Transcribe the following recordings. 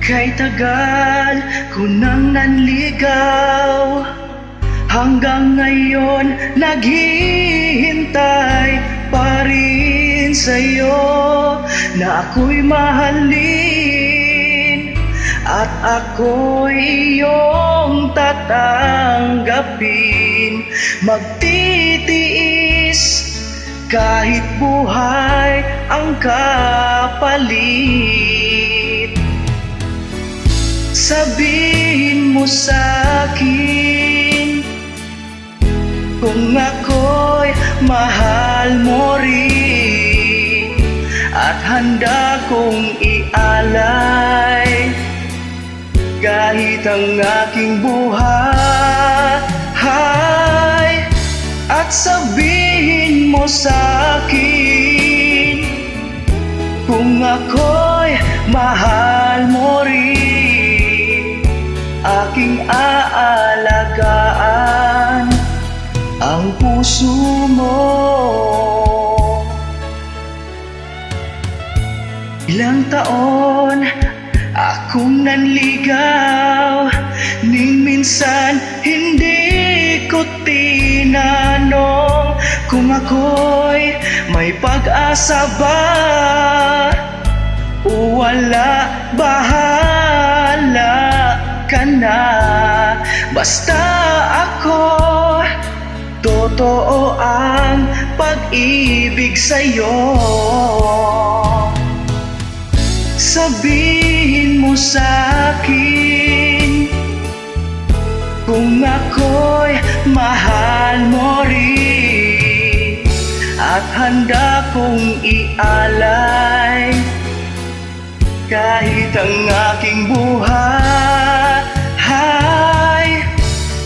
Kay tagal ko nang nanligaw, hanggang ngayon naghihintay pa rin sa'yo na ako'y mahalin at ako'y iyong tatanggapin. Magtitiis kahit buhay ang kapalit. Sabihin mo sa'kin kung ako'y mahal mo rin, at handa kong ialay kahit ang aking buhay. At sabihin mo sa'kin kung ako'y mahal mo rin, aking aalagaan ang puso mo. Ilang taon akong nanligaw, ning minsan hindi ko tinanong kung ako'y may pag-asa ba o wala. Bahala ka na, basta ako totoo ang pag-ibig sa'yo. Sabihin mo sa'kin kung ako'y mahal mo rin, at handa kong ialay kahit ang aking buhay.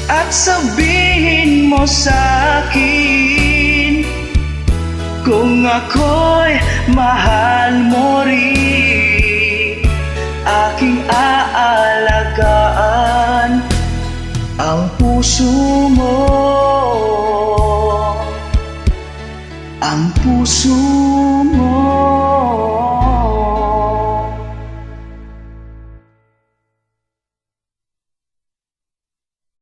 At sabihin mo sa'kin kung ako'y mahal mo rin, aking aalagaan ang puso mo, ang puso mo.